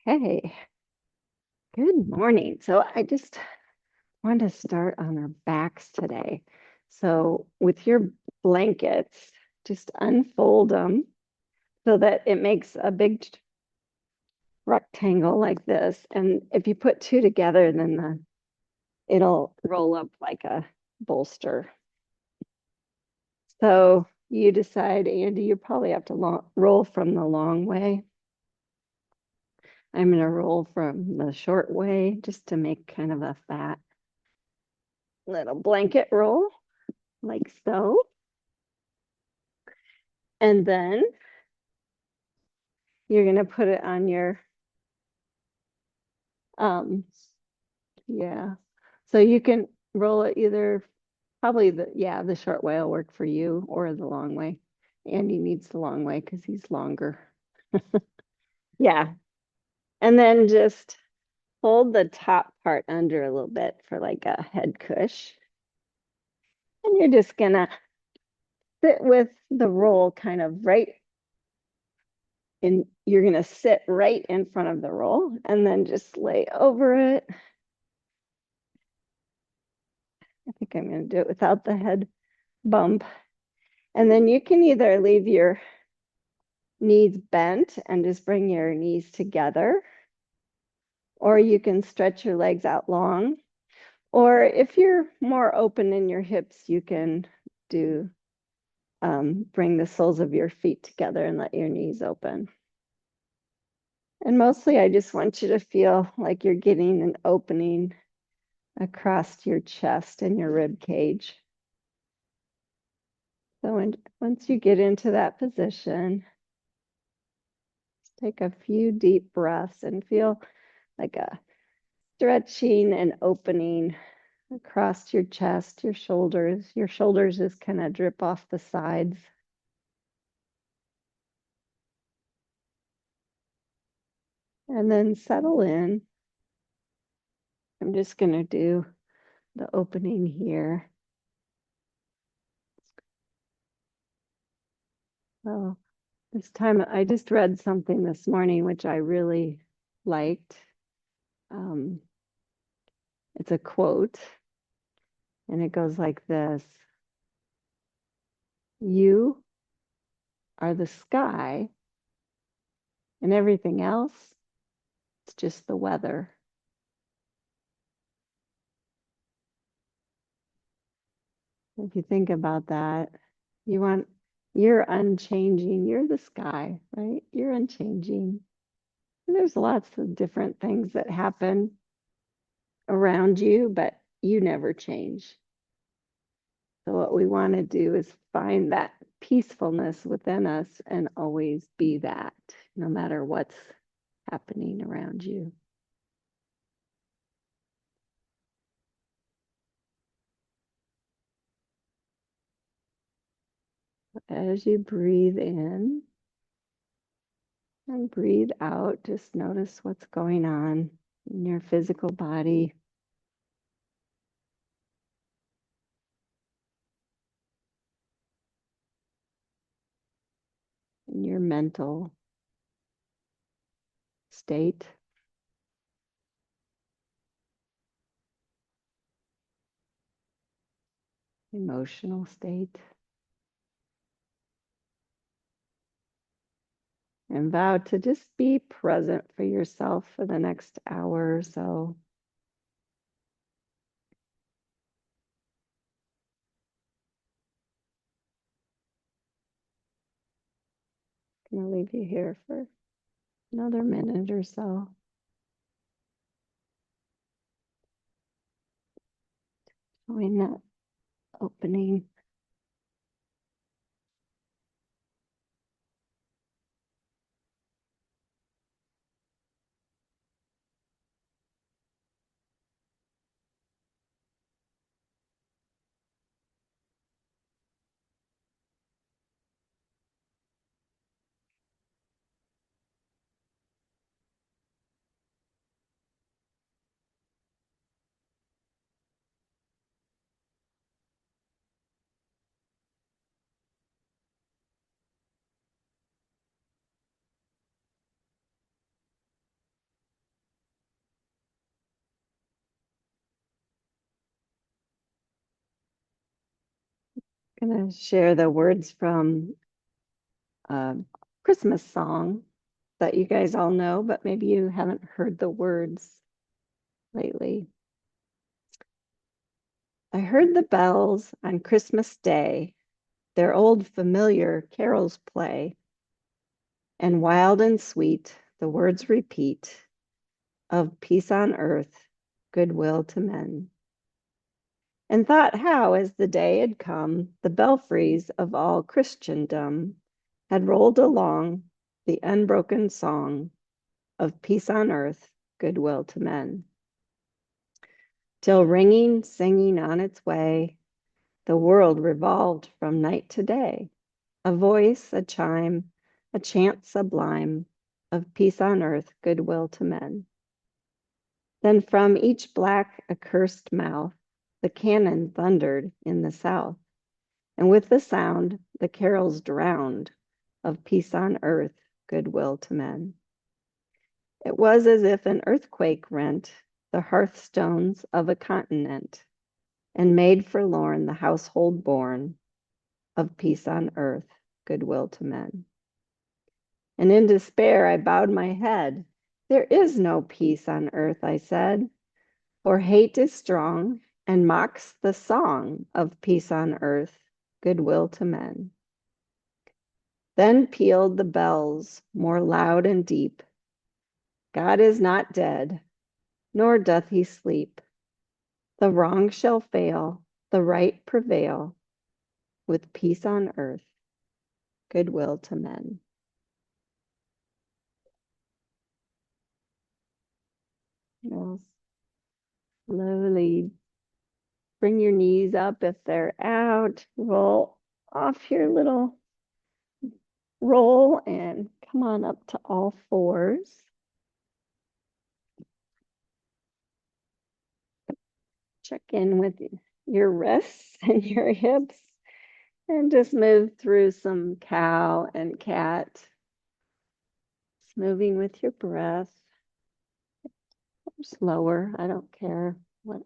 Hey, good morning. So I just want to start on our backs today. So with your blankets, just unfold them so that it makes a big rectangle like this. And if you put two together, then it'll roll up like a bolster. So you decide, Andy, you probably have to roll from the long way. I'm going to roll from the short way just to make kind of a fat little blanket roll like so. And then you're going to put it on your, um, yeah. So you can roll it either, probably the short way will work for you or the long way. Andy needs the long way because he's longer. Yeah. And then just hold the top part under a little bit for like a head cush. And you're just gonna sit with the roll kind of right in, you're gonna sit right in front of the roll and then just lay over it. I think I'm going to do it without the head bump. And then you can either leave your knees bent and just bring your knees together, or you can stretch your legs out long. Or if you're more open in your hips, you can do bring the soles of your feet together and let your knees open. And mostly, I just want you to feel like you're getting an opening across your chest and your rib cage. So once you get into that position, take a few deep breaths and feel like a stretching and opening across your chest, your shoulders. Your shoulders just kind of drip off the sides. And then settle in. I'm just going to do the opening here. So this time I just read something this morning which I really liked. Um, it's a quote, and it goes like this: You are the sky, and everything else, it's just the weather. If you think about that, you want, you're unchanging. You're the sky, right? You're unchanging. And there's lots of different things that happen around you, but you never change. So what we want to do is find that peacefulness within us and always be that, no matter what's happening around you. As you breathe in and breathe out, just notice what's going on in your physical body. In your mental state. Emotional state. And vow to just be present for yourself for the next hour or so. I'm going to leave you here for another minute or so. Showing that opening. going to share the words from a Christmas song that you guys all know, but maybe you haven't heard the words lately. I heard the bells on Christmas Day, their old familiar carols play, and wild and sweet the words repeat of peace on earth, goodwill to men. And thought how, as the day had come, the belfries of all Christendom had rolled along the unbroken song of peace on earth, goodwill to men. Till ringing, singing on its way, the world revolved from night to day, a voice, a chime, a chant sublime of peace on earth, goodwill to men. Then from each black accursed mouth, the cannon thundered in the south, and with the sound, the carols drowned of peace on earth, goodwill to men. It was as if an earthquake rent the hearthstones of a continent and made forlorn the household born of peace on earth, goodwill to men. And in despair I bowed my head. There is no peace on earth, I said, for hate is strong and mocks the song of peace on earth, goodwill to men. Then pealed the bells more loud and deep. God is not dead, nor doth he sleep. The wrong shall fail, the right prevail, with peace on earth, goodwill to men. Now, slowly bring your knees up if they're out. Roll off your little roll and come on up to all fours. Check in with your wrists and your hips and just move through some cow and cat. Just moving with your breath. Or slower, I don't care what.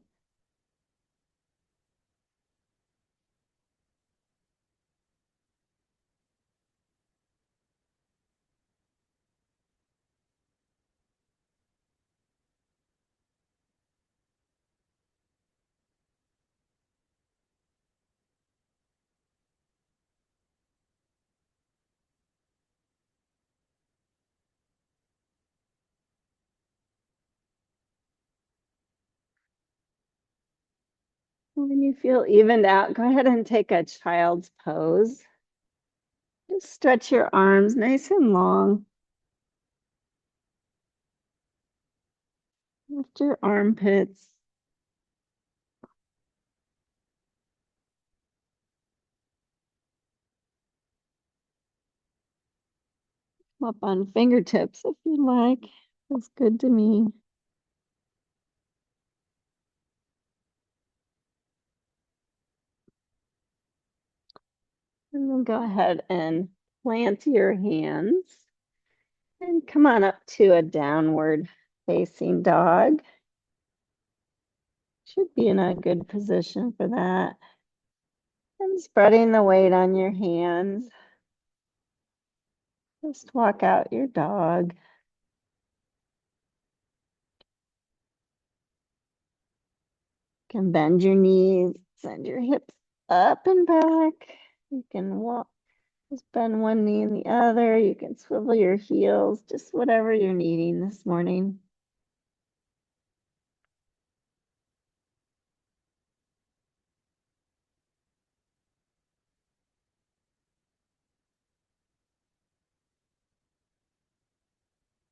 When you feel evened out, go ahead and take a child's pose. Just stretch your arms nice and long. Lift your armpits. Up on fingertips if you like. That's good to me. And then go ahead and plant your hands and come on up to a downward facing dog. Should be in a good position for that. And spreading the weight on your hands. Just walk out your dog. You can bend your knees, send your hips up and back. You can walk, just bend one knee and the other. You can swivel your heels, just whatever you're needing this morning.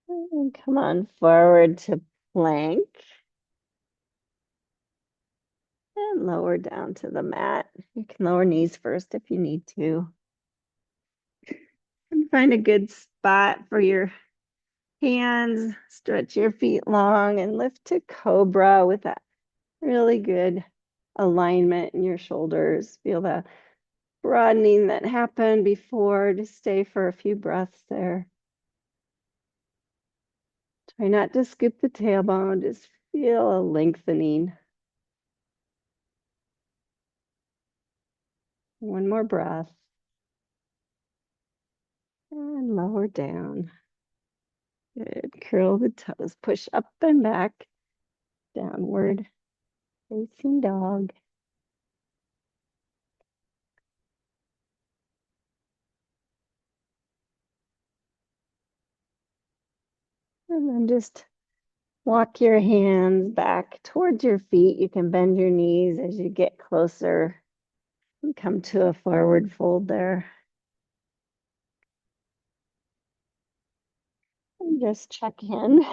And come on forward to plank. And lower down to the mat. You can lower knees first if you need to. And find a good spot for your hands. Stretch your feet long and lift to cobra with that really good alignment in your shoulders. Feel the broadening that happened before. Just stay for a few breaths there. Try not to scoop the tailbone. Just feel a lengthening. One more breath. And lower down. Good. Curl the toes. Push up and back. Downward facing dog. And then just walk your hands back towards your feet. You can bend your knees as you get closer and come to a forward fold there. And just check in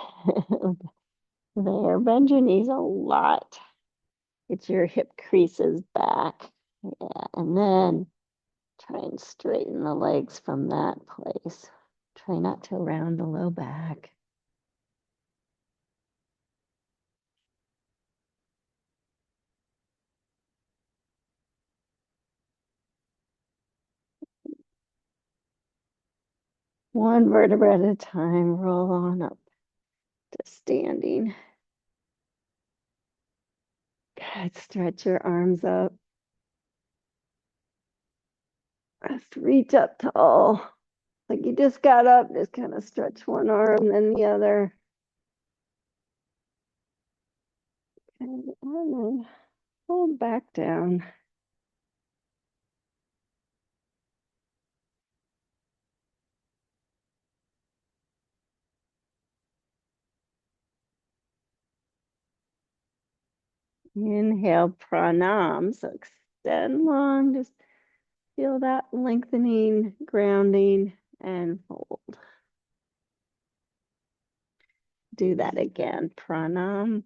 there. Bend your knees a lot. Get your hip creases back. Yeah, and then try and straighten the legs from that place. Try not to round the low back. One vertebra at a time, roll on up to standing. Good, stretch your arms up. Just reach up tall. Like you just got up, just kind of stretch one arm, then the other. And then hold back down. Inhale, pranam. So extend long, just feel that lengthening, grounding, and fold. Do that again, pranam.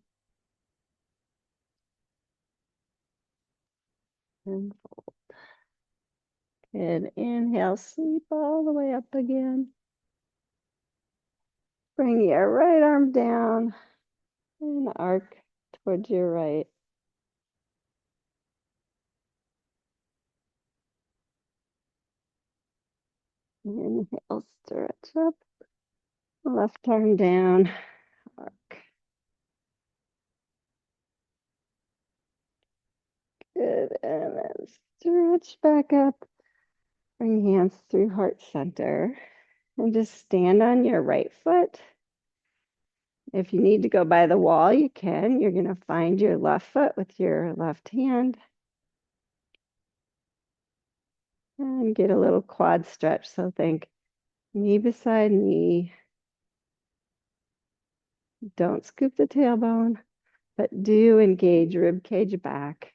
And fold. Good. Inhale, sweep all the way up again. Bring your right arm down and arc towards your right. Inhale, stretch up. Left arm down, arc. Good. And then stretch back up. Bring hands through heart center. And just stand on your right foot. If you need to go by the wall, you can. You're going to find your left foot with your left hand. And get a little quad stretch. So think knee beside knee. Don't scoop the tailbone, but do engage rib cage back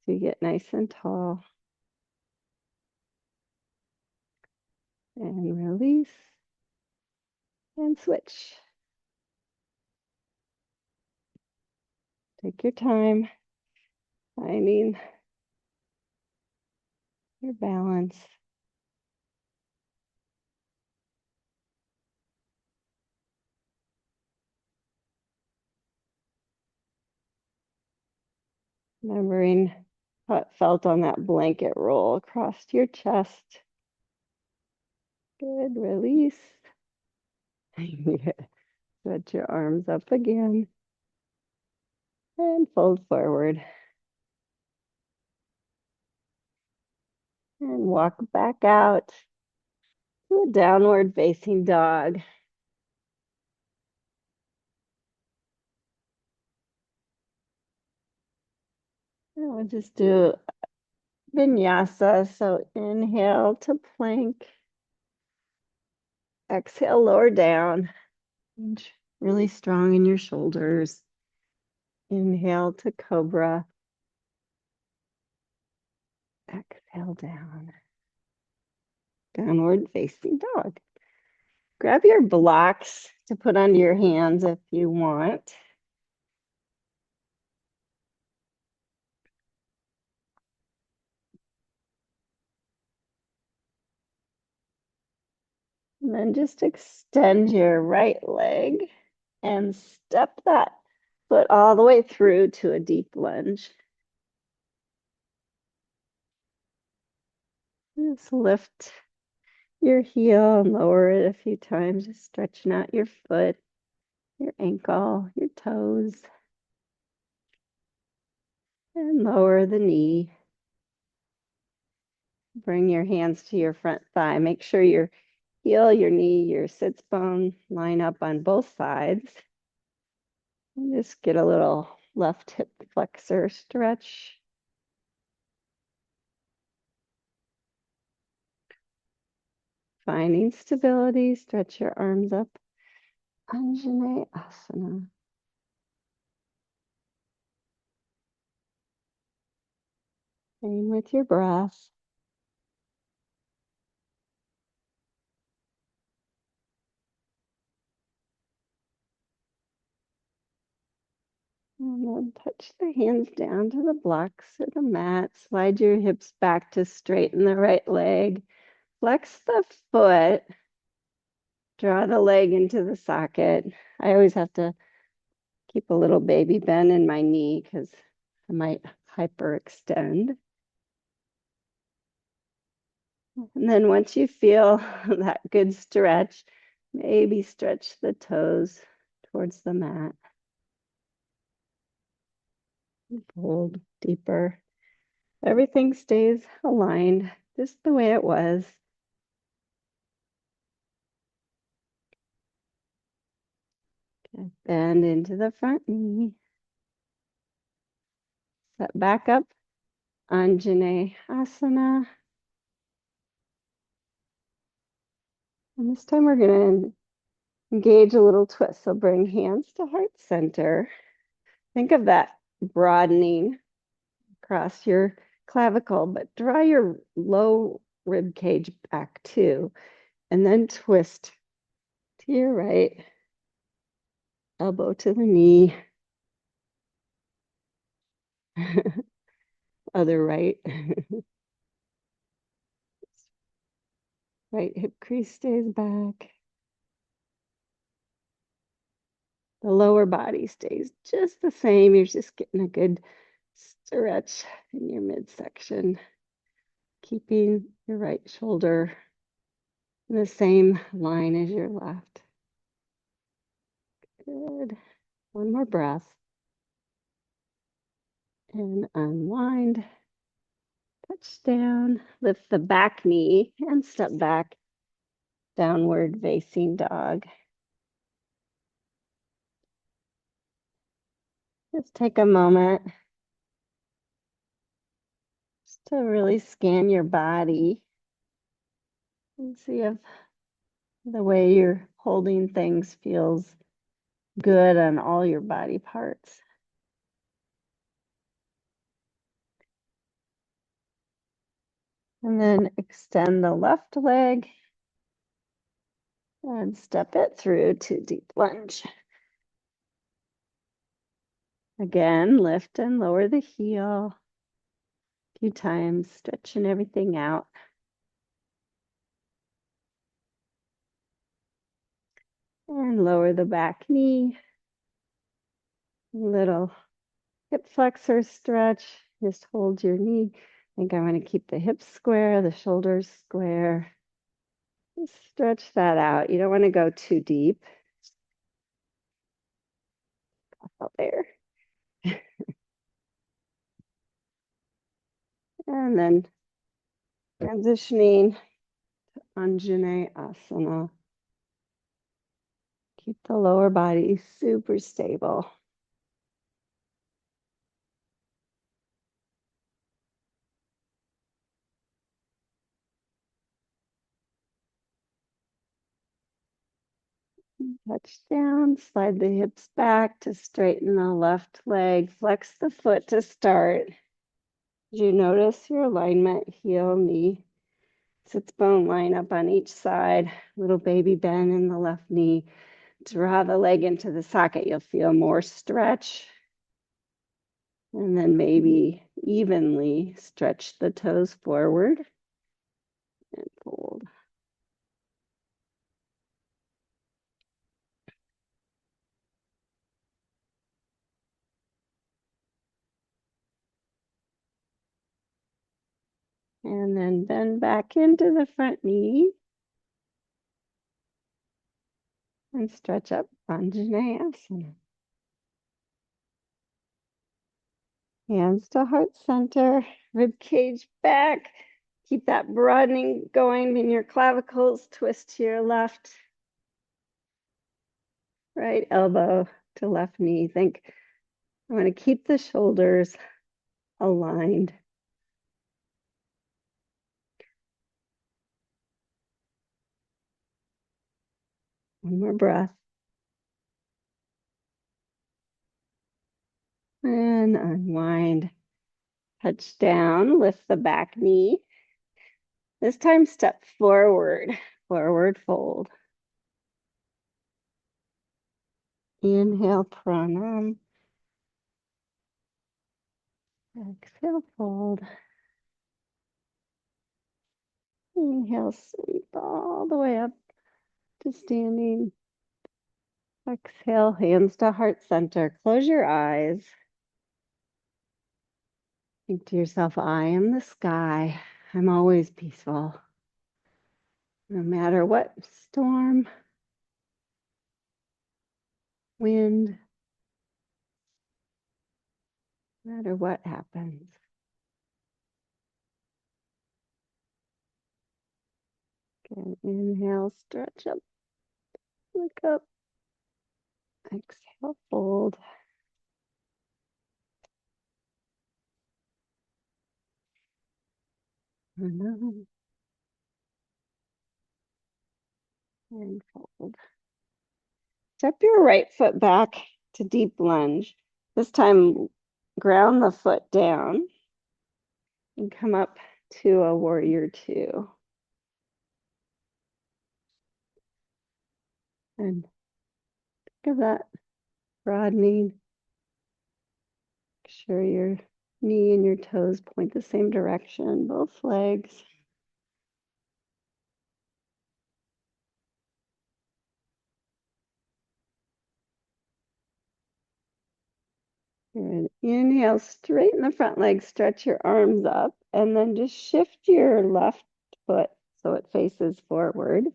so you get nice and tall. And release and switch. Take your time finding your balance. Remembering how it felt on that blanket roll across your chest. Good, release. Stretch your arms up again. And fold forward. And walk back out to a downward facing dog. And we'll just do vinyasa. So inhale to plank. Exhale, lower down. Really strong in your shoulders. Inhale to cobra. Exhale down. Downward facing dog. Grab your blocks to put under your hands if you want. And then just extend your right leg and step that foot all the way through to a deep lunge. Just lift your heel and lower it a few times, just stretching out your foot, your ankle, your toes, and lower the knee. Bring your hands to your front thigh. Make sure your heel, your knee, your sits bone line up on both sides. And just get a little left hip flexor stretch. Finding stability, stretch your arms up. Anjaneyasana. Same with your breath. And then touch the hands down to the blocks of the mat. Slide your hips back to straighten the right leg. Flex the foot. Draw the leg into the socket. I always have to keep a little baby bend in my knee because I might hyperextend. And then once you feel that good stretch, maybe stretch the toes towards the mat. Hold deeper. Everything stays aligned just the way it was. Okay. Bend into the front knee. Set back up. Anjaneyasana. And this time we're going to engage a little twist. So bring hands to heart center. Think of that broadening across your clavicle, but draw your low rib cage back too. And then twist to your right, elbow to the knee, other right. Right hip crease stays back. The lower body stays just the same. You're just getting a good stretch in your midsection, keeping your right shoulder in the same line as your left. Good. One more breath. And unwind. Touch down. Lift the back knee and step back. Downward facing dog. Just take a moment just to really scan your body and see if the way you're holding things feels good on all your body parts. And then extend the left leg and step it through to deep lunge. Again, lift and lower the heel a few times, stretching everything out. And lower the back knee. Little hip flexor stretch. Just hold your knee. I think I want to keep the hips square, the shoulders square. Just stretch that out. You don't want to go too deep. Out there. And then transitioning to Anjaneyasana. Keep the lower body super stable. Touch down, slide the hips back to straighten the left leg. Flex the foot to start. You notice your alignment, heel, knee, sits bone line up on each side. Little baby bend in the left knee. Draw the leg into the socket. You'll feel more stretch. And then maybe evenly stretch the toes forward and fold. And then bend back into the front knee. And stretch up Anjaneyasana. Hands to heart center, rib cage back. Keep that broadening going in your clavicles. Twist to your left. Right elbow to left knee. Think, I'm going to keep the shoulders aligned. One more breath. And unwind. Touch down, lift the back knee. This time step forward, forward fold. Inhale, pranam. Exhale, fold. Inhale, sweep all the way up to standing. Exhale, hands to heart center. Close your eyes. Think to yourself, I am the sky. I'm always peaceful. No matter what storm, wind, no matter what happens. Again, inhale, stretch up, look up. Exhale, fold. And fold. Step your right foot back to deep lunge. This time, ground the foot down and come up to a warrior two. And think of that broadening. Make sure your knee and your toes point the same direction, both legs. Good. Inhale, straighten the front leg, stretch your arms up, and then just shift your left foot so it faces forward.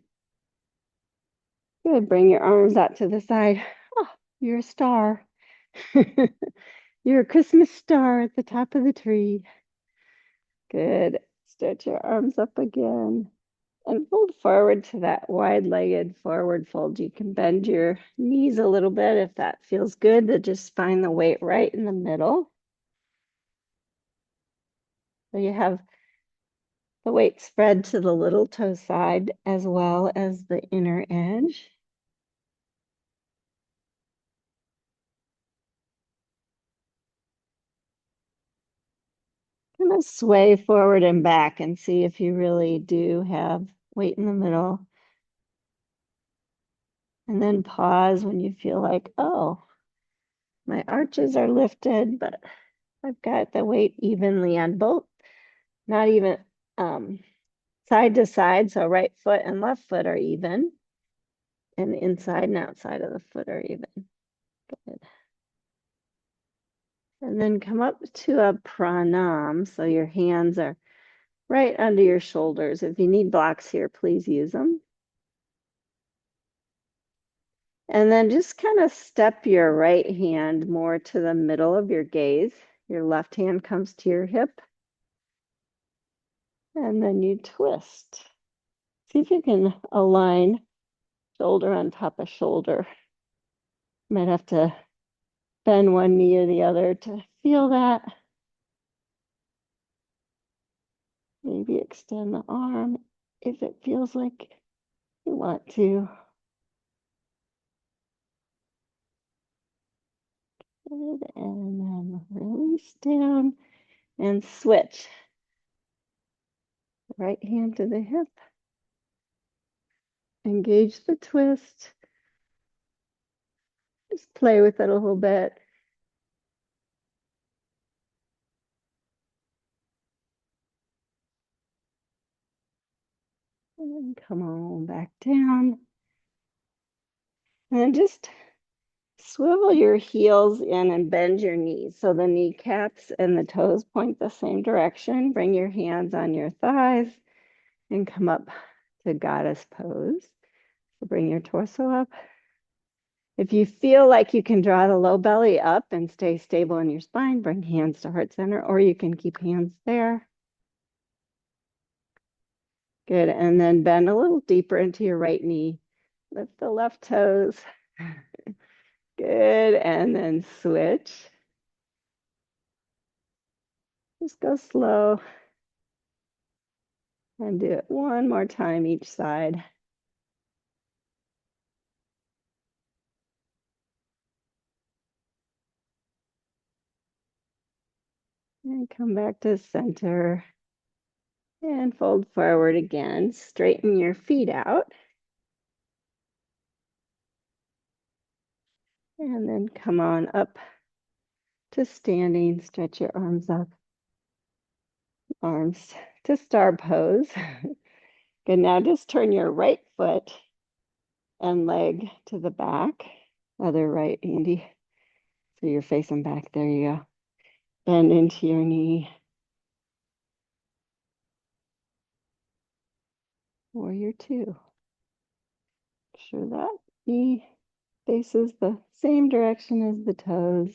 Good. Bring your arms out to the side. Oh, you're a star. You're a Christmas star at the top of the tree. Good. Stretch your arms up again. And fold forward to that wide-legged forward fold. You can bend your knees a little bit if that feels good, to just find the weight right in the middle. So you have the weight spread to the little toe side as well as the inner edge. Kind of sway forward and back and see if you really do have weight in the middle. And then pause when you feel like, oh, my arches are lifted, but I've got the weight evenly on both, not even side to side. So right foot and left foot are even, and the inside and outside of the foot are even. Good. And then come up to a pranam. So your hands are right under your shoulders. If you need blocks here, please use them. And then just kind of step your right hand more to the middle of your gaze. Your left hand comes to your hip. And then you twist. See if you can align shoulder on top of shoulder. Might have to bend one knee or the other to feel that. Maybe extend the arm if it feels like you want to. Good. And then release down and switch. Right hand to the hip. Engage the twist. Just play with it a little bit. And come on back down. And then just swivel your heels in and bend your knees. So the kneecaps and the toes point the same direction. Bring your hands on your thighs and come up to goddess pose. So bring your torso up. If you feel like you can draw the low belly up and stay stable in your spine, bring hands to heart center, or you can keep hands there. Good. And then bend a little deeper into your right knee. Lift the left toes. Good. And then switch. Just go slow. And do it one more time each side. And come back to center. And fold forward again. Straighten your feet out. And then come on up to standing. Stretch your arms up. Arms to star pose. Good. Now just turn your right foot and leg to the back. Other right, Andy. So you're facing back. There you go. Bend into your knee. Warrior two. Make sure that knee faces the same direction as the toes.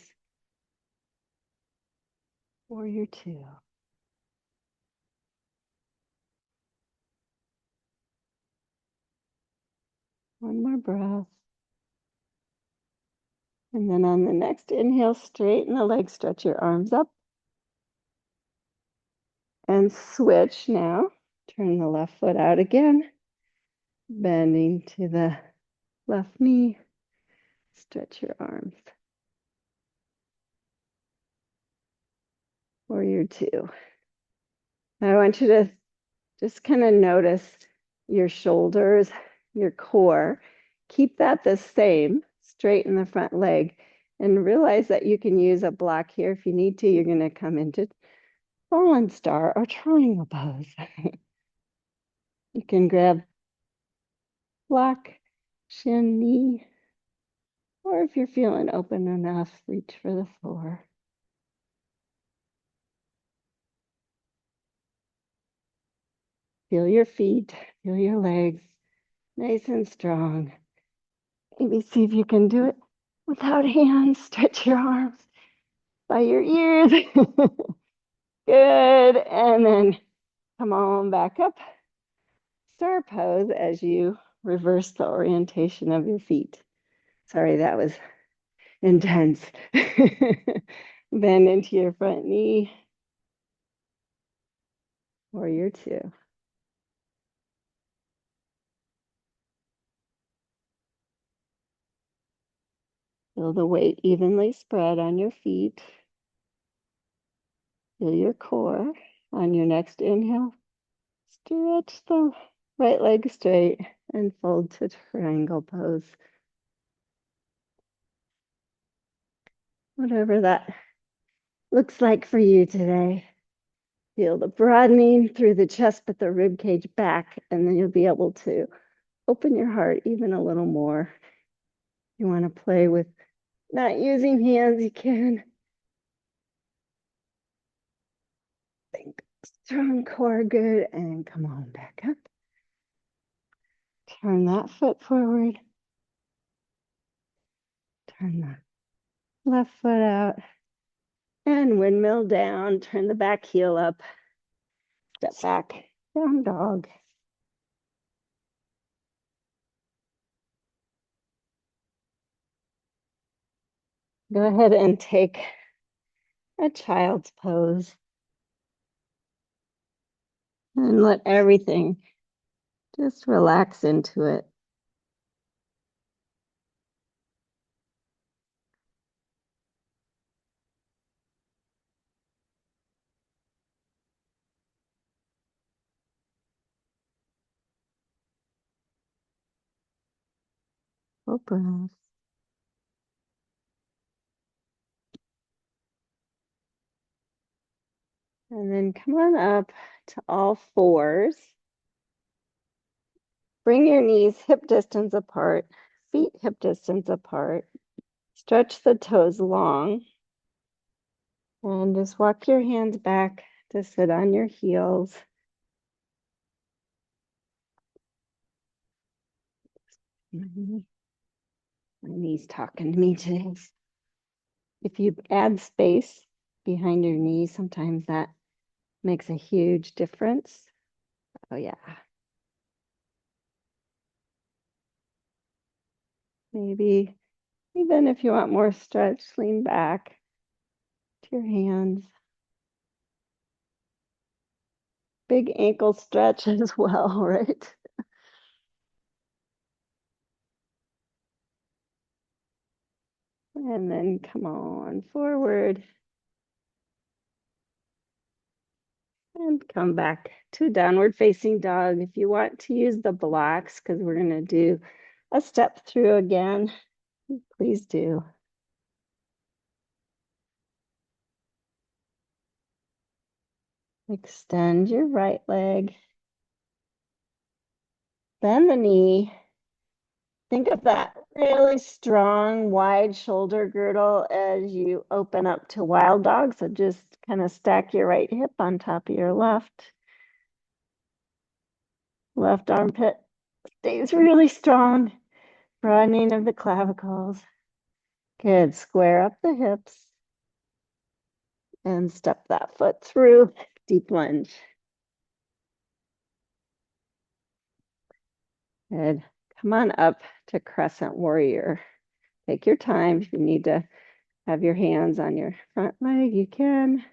Warrior two. One more breath. And then on the next inhale, straighten the legs, stretch your arms up. And switch now. Turn the left foot out again. Bending to the left knee. Stretch your arms. Warrior two. I want you to just kind of notice your shoulders, your core. Keep that the same. Straighten the front leg. And realize that you can use a block here if you need to. You're going to come into fallen star or triangle pose. You can grab block, shin, knee, or if you're feeling open enough, reach for the floor. Feel your feet, feel your legs, nice and strong. Maybe see if you can do it without hands. Stretch your arms by your ears. Good. And then come on back up. Star pose as you reverse the orientation of your feet. Sorry, that was intense. Bend into your front knee. Warrior two. Feel the weight evenly spread on your feet. Feel your core. On your next inhale, stretch the right leg straight and fold to triangle pose. Whatever that looks like for you today. Feel the broadening through the chest, but the rib cage back, and then you'll be able to open your heart even a little more. You want to play with not using hands, you can. Think strong core, good, and come on back up. Turn that foot forward. Turn the left foot out. And windmill down. Turn the back heel up. Step back. Down dog. Go ahead and take a child's pose. And let everything just relax into it. Full breath. And then come on up to all fours. Bring your knees hip distance apart, feet hip distance apart. Stretch the toes long. And just walk your hands back to sit on your heels. My knee's talking to me today. If you add space behind your knee, sometimes that makes a huge difference. Oh yeah. Maybe even if you want more stretch, lean back to your hands. Big ankle stretch as well, right? And then come on forward and come back to downward facing dog. If you want to use the blocks, because we're going to do a step through again, please do. Extend your right leg. Bend the knee. Think of that really strong, wide shoulder girdle as you open up to wild dog. So just kind of stack your right hip on top of your left. Left armpit stays really strong. Broadening of the clavicles. Good. Square up the hips and step that foot through. Deep lunge. Good. Come on up to crescent warrior. Take your time. If you need to have your hands on your front leg, you can.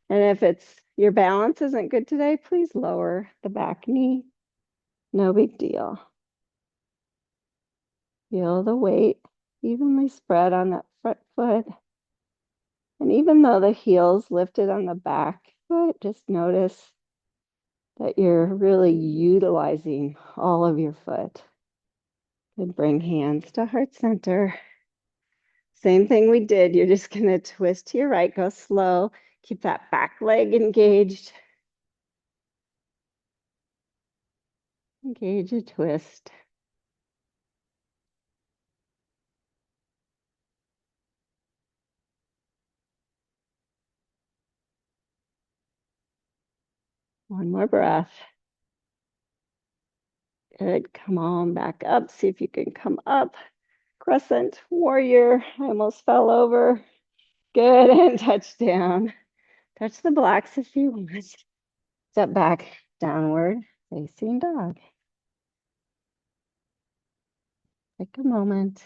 And if it's your balance isn't good today, please lower the back knee. No big deal. Feel the weight evenly spread on that front foot. And even though the heel's lifted on the back foot, just notice that you're really utilizing all of your foot. Good. Bring hands to heart center. Same thing we did. You're just going to twist to your right, go slow. Keep that back leg engaged. Engage a twist. One more breath. Good. Come on back up. See if you can come up. Crescent warrior. I almost fell over. Good. And touchdown. Touch the blocks if you want. Step back, downward facing dog. Take a moment.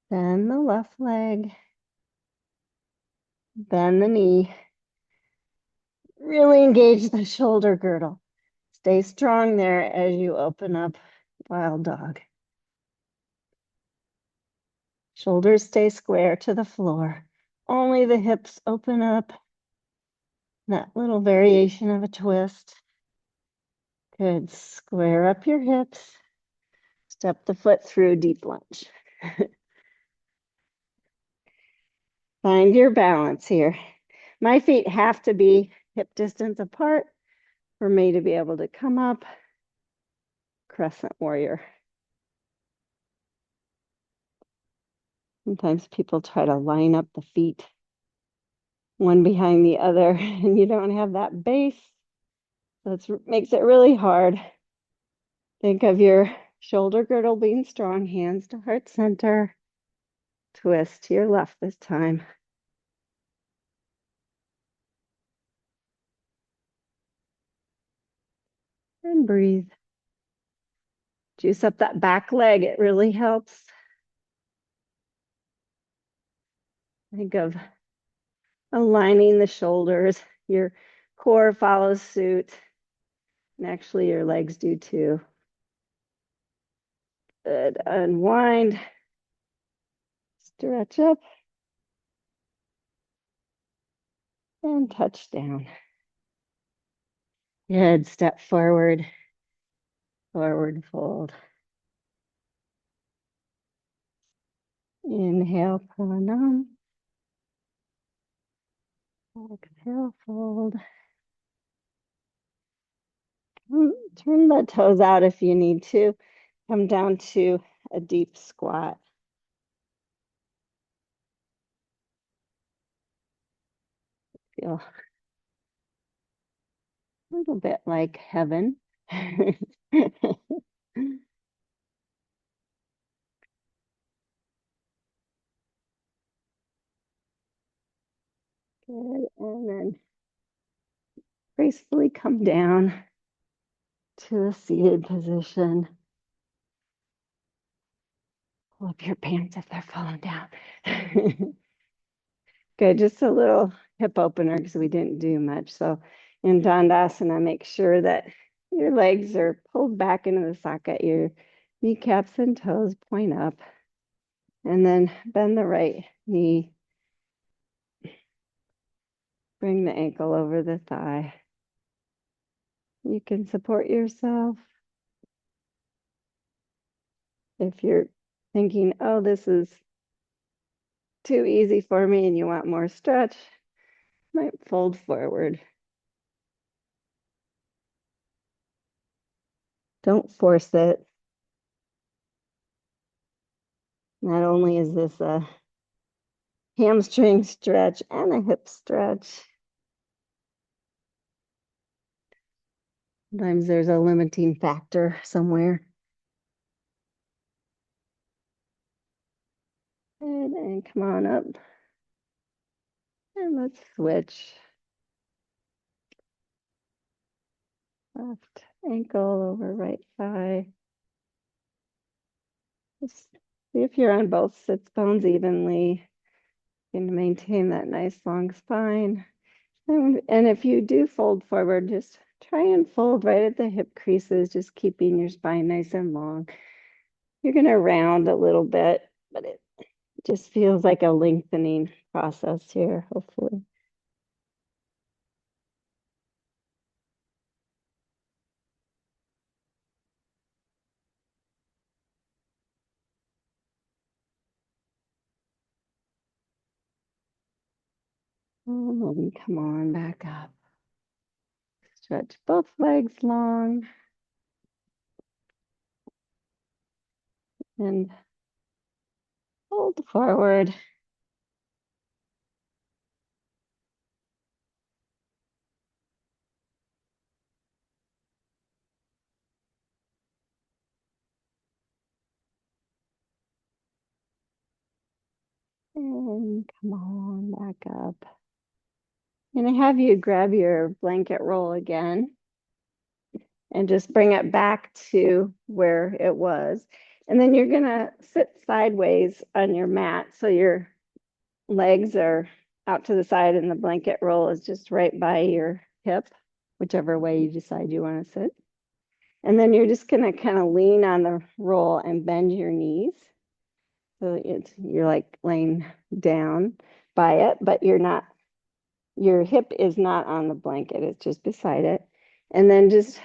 Bend the left leg. Bend the knee. Really engage the shoulder girdle. Stay strong there as you open up wild dog. Shoulders stay square to the floor. Only the hips open up. That little variation of a twist. Good. Square up your hips. Step the foot through deep lunge. Find your balance here. My feet have to be hip distance apart for me to be able to come up. Crescent warrior. Sometimes people try to line up the feet one behind the other and you don't have that base. So it makes it really hard. Think of your shoulder girdle being strong, hands to heart center. Twist to your left this time. And breathe. Juice up that back leg. It really helps. Think of aligning the shoulders. Your core follows suit. And actually your legs do too. Good. Unwind. Stretch up. And touch down. Good. Step forward. Forward fold. Inhale, pranam. Exhale, fold. Turn the toes out if you need to. Come down to a deep squat. Feel a little bit like heaven. Good. And then gracefully come down to a seated position. Pull up your pants if they're falling down. Good, just a little hip opener because we didn't do much. So in Dandasana, make sure that your legs are pulled back into the socket, your kneecaps and toes point up, and then bend the right knee. Bring the ankle over the thigh. You can support yourself. If you're thinking, oh, this is too easy for me and you want more stretch, might fold forward. Don't force it. Not only is this a hamstring stretch and a hip stretch, sometimes there's a limiting factor somewhere. And come on up. And let's switch. Left ankle over right thigh. Just see if you're on both sits bones evenly. You can maintain that nice long spine. And if you do fold forward, just try and fold right at the hip creases, just keeping your spine nice and long. You're going to round a little bit, but it just feels like a lengthening process here, hopefully. And then come on back up. Stretch both legs long. And fold forward. And come on back up. And I have you grab your blanket roll again and just bring it back to where it was. And then you're gonna sit sideways on your mat so your legs are out to the side and the blanket roll is just right by your hip, whichever way you decide you want to sit. And then you're just gonna kind of lean on the roll and bend your knees. So you're like laying down by it, but your hip is not on the blanket, it's just beside it. And then just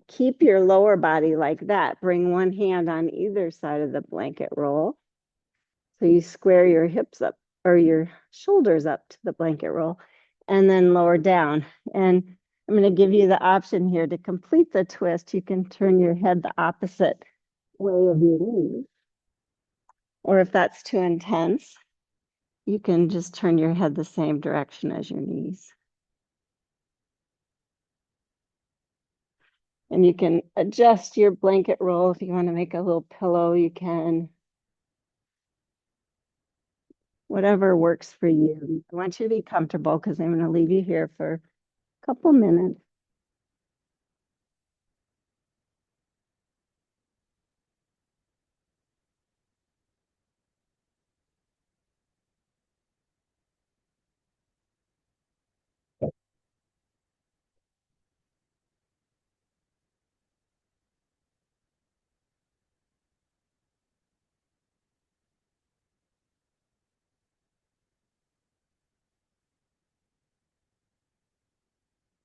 keep your lower body like that. Bring one hand on either side of the blanket roll. So you square your hips up or your shoulders up to the blanket roll and then lower down. And I'm going to give you the option here to complete the twist. You can turn your head the opposite way of your knees. Or if that's too intense, you can just turn your head the same direction as your knees. And you can adjust your blanket roll if you want to make a little pillow, you can. Whatever works for you. I want you to be comfortable because I'm going to leave you here for a couple minutes.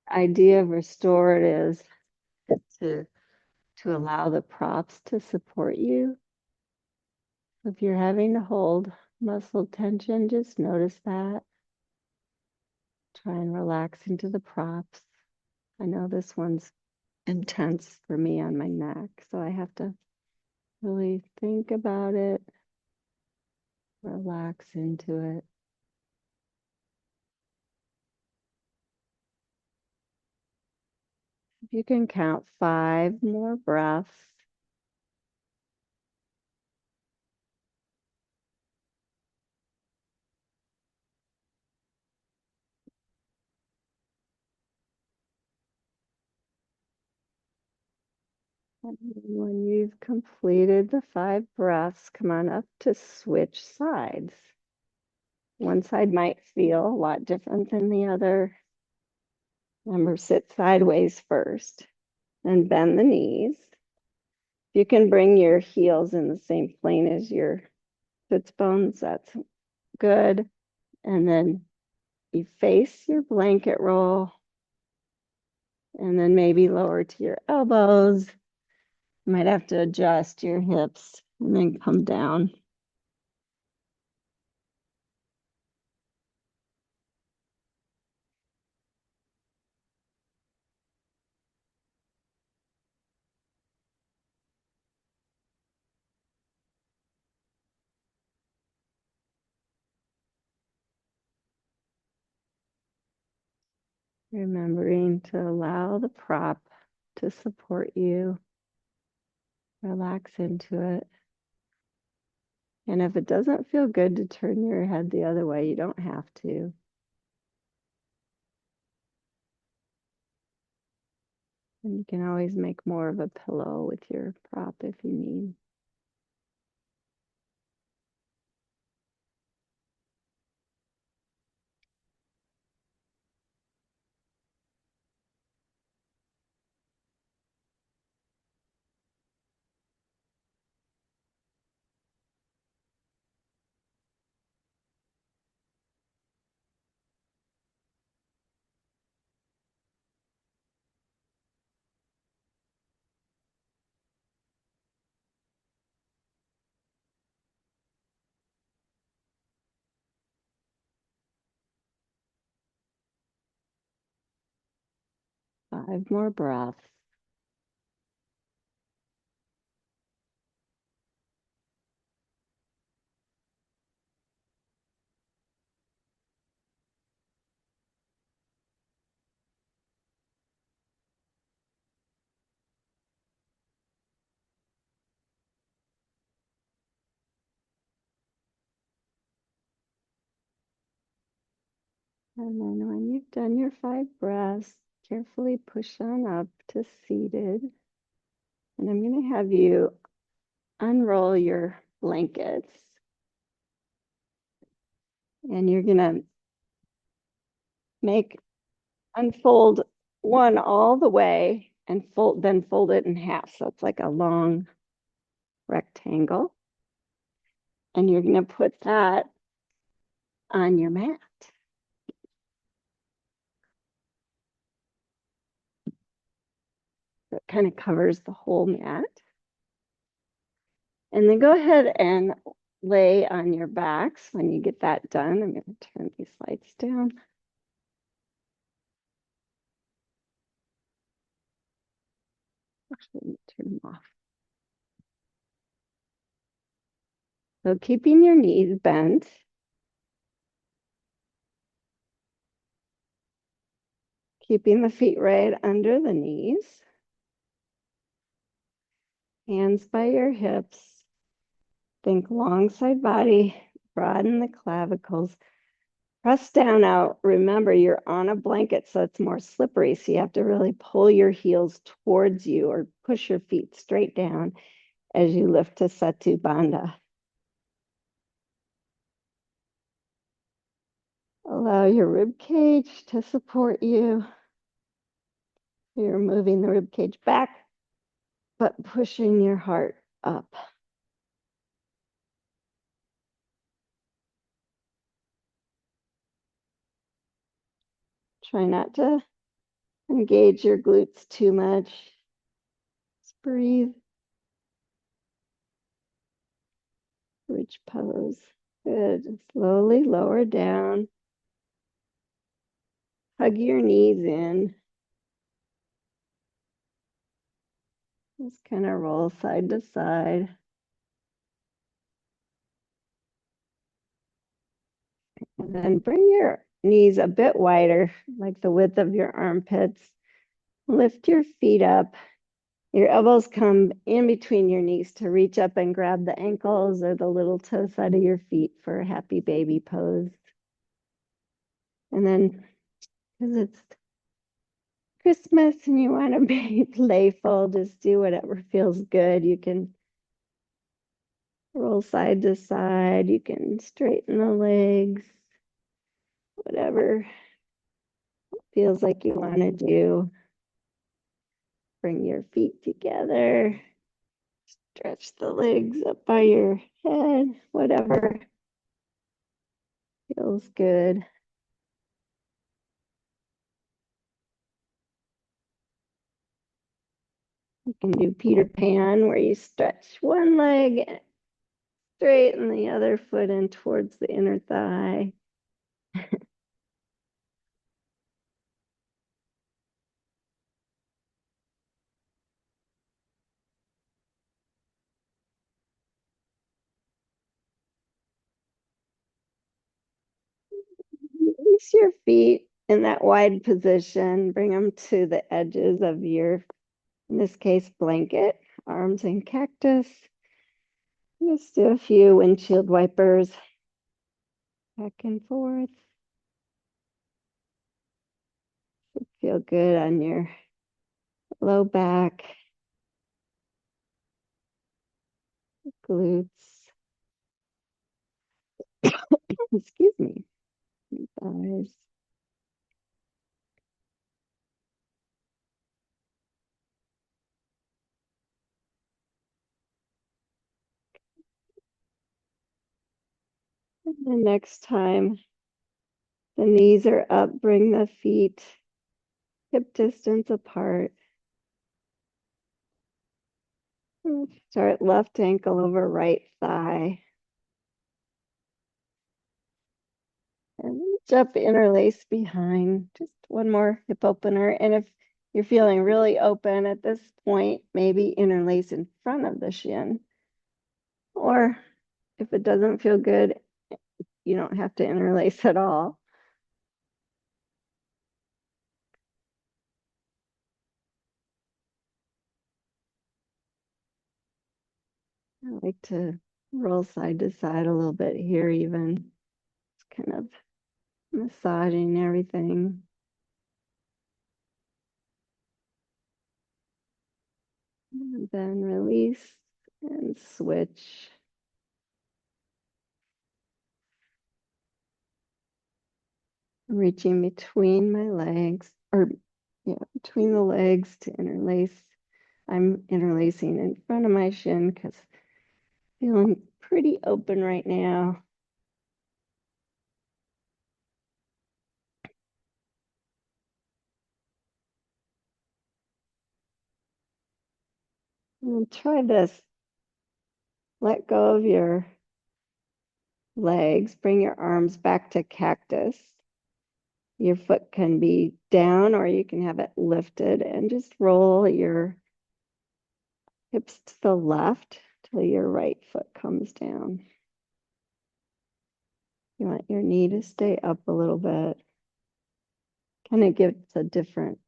Idea of restore is to allow the props to support you. If you're having to hold muscle tension, just notice that. Try and relax into the props. I know this one's intense for me on my neck, so I have to really think about it, relax into it. If you can count 5 more breaths. And when you've completed the 5 breaths, come on up to switch sides. One side might feel a lot different than the other. Remember, sit sideways first and bend the knees. You can bring your heels in the same plane as your sits bones. That's good. And then you face your blanket roll and then maybe lower to your elbows. You might have to adjust your hips and then come down. Remembering to allow the prop to support you. Relax into it. And if it doesn't feel good to turn your head the other way, you don't have to. And you can always make more of a pillow with your prop if you need. Five more breaths. And then when you've done your 5 breaths, carefully push on up to seated. And I'm going to have you unroll your blankets. And you're going to unfold one all the way and then fold it in half. So it's like a long rectangle. And you're going to put that on your mat. So it kind of covers the whole mat. And then go ahead and lay on your backs when you get that done. I'm going to turn these lights down. Actually, let me turn them off. So keeping your knees bent. Keeping the feet right under the knees. Hands by your hips. Think long side body. Broaden the clavicles. Press down out. Remember, you're on a blanket, so it's more slippery. So you have to really pull your heels towards you or push your feet straight down as you lift to Setu Bandha. Allow your rib cage to support you. You're moving the rib cage back, but pushing your heart up. Try not to engage your glutes too much. Just breathe. Bridge pose. Good. Slowly lower down. Hug your knees in. Just kind of roll side to side. And then bring your knees a bit wider, like the width of your armpits. Lift your feet up. Your elbows come in between your knees to reach up and grab the ankles or the little toe side of your feet for a happy baby pose. And then, because it's Christmas and you want to be playful, just do whatever feels good. You can roll side to side, you can straighten the legs, whatever feels like you want to do. Bring your feet together, stretch the legs up by your head, whatever feels good. You can do Peter Pan where you stretch one leg straight and the other foot in towards the inner thigh. Release your feet in that wide position. Bring them to the edges of your, in this case, blanket, arms in cactus. Just do a few windshield wipers back and forth. Feel good on your low back, glutes, excuse me, thighs. And the next time the knees are up, bring the feet hip distance apart. Start left ankle over right thigh. And reach up, interlace behind. Just one more hip opener. And if you're feeling really open at this point, maybe interlace in front of the shin. Or if it doesn't feel good, you don't have to interlace at all. I like to roll side to side a little bit here, even. It's kind of massaging everything. And then release and switch. I'm reaching between my legs, or yeah, between the legs to interlace. I'm interlacing in front of my shin because feeling pretty open right now. And try this. Let go of your legs. Bring your arms back to cactus. Your foot can be down or you can have it lifted and just roll your hips to the left till your right foot comes down. You want your knee to stay up a little bit. Kind of gives a different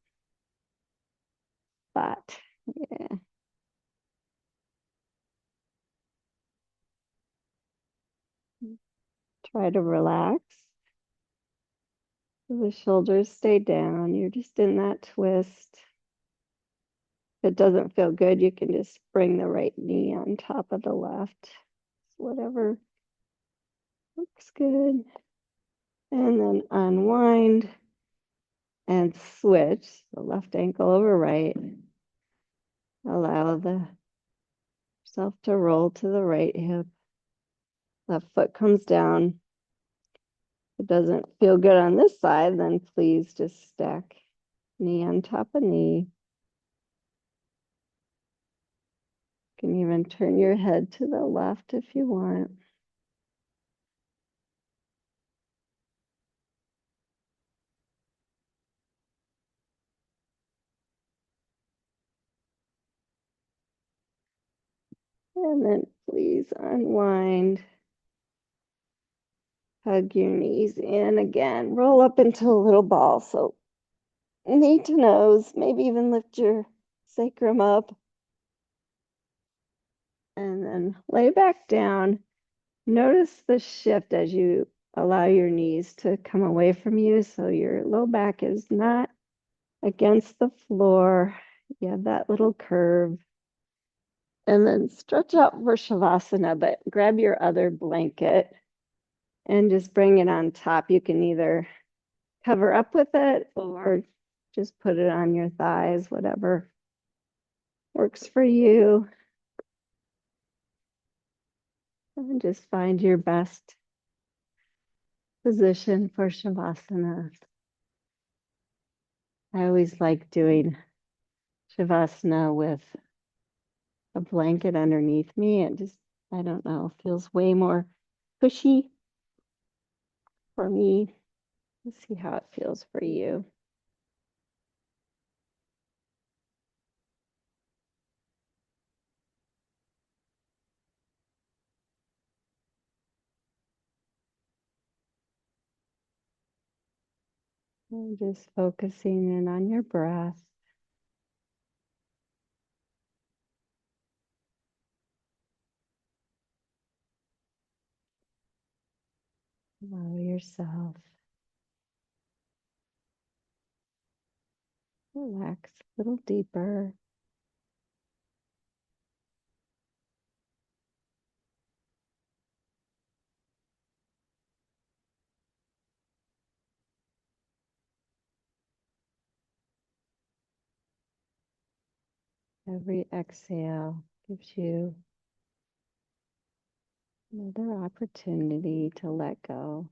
spot. Yeah. Try to relax. The shoulders stay down. You're just in that twist. If it doesn't feel good, you can just bring the right knee on top of the left. Whatever looks good. And then unwind and switch the left ankle over right. Allow the self to roll to the right hip. Left foot comes down. If it doesn't feel good on this side, then please just stack knee on top of knee. You can even turn your head to the left if you want. And then please unwind. Hug your knees in again. Roll up into a little ball. So knee to nose, maybe even lift your sacrum up. And then lay back down. Notice the shift as you allow your knees to come away from you. So your low back is not against the floor. You have that little curve. And then stretch out for Shavasana, but grab your other blanket and just bring it on top. You can either cover up with it or just put it on your thighs, whatever works for you. And just find your best position for Shavasana. I always like doing Shavasana with a blanket underneath me. It just, I don't know, feels way more cushy for me. Let's see how it feels for you. And just focusing in on your breath. Allow yourself. Relax a little deeper. Every exhale gives you another opportunity to let go.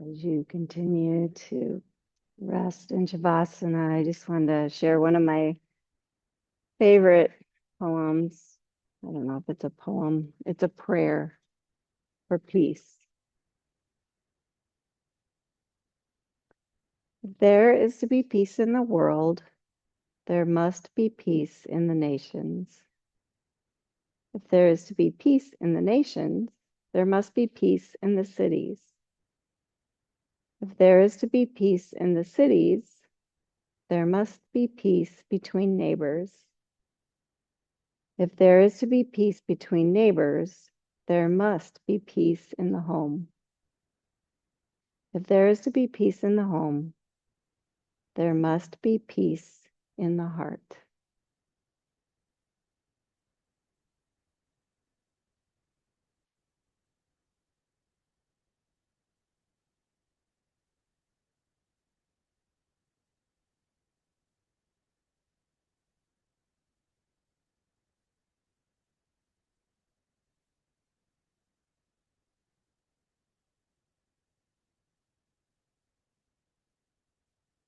As you continue to rest in Shavasana, I just wanted to share one of my favorite poems. I don't know if it's a poem, it's a prayer for peace. If there is to be peace in the world, there must be peace in the nations. If there is to be peace in the nations, there must be peace in the cities. If there is to be peace in the cities, there must be peace between neighbors. If there is to be peace between neighbors, there must be peace in the home. If there is to be peace in the home, there must be peace in the heart.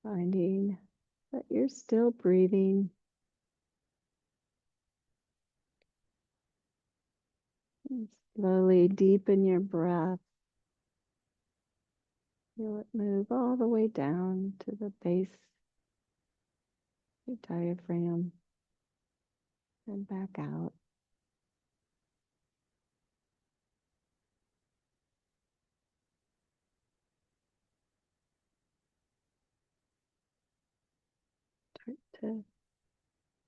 Finding that you're still breathing. And slowly deepen your breath. Feel it move all the way down to the base of your diaphragm and back out. Start to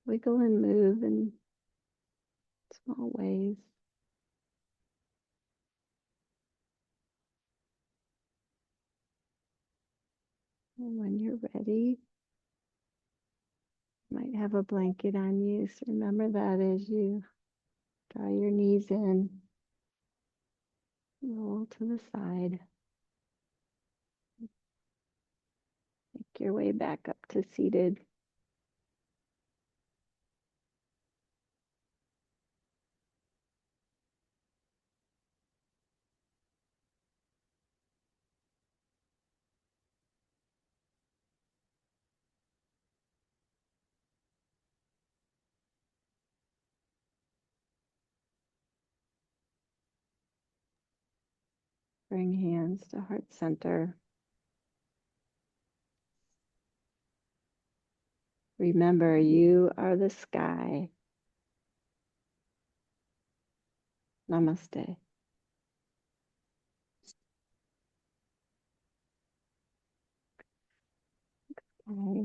wiggle and move in small ways. And when you're ready, you might have a blanket on you. So remember that as you draw your knees in, roll to the side, make your way back up to seated. Bring hands to heart center. Remember, you are the sky. Namaste. Okay,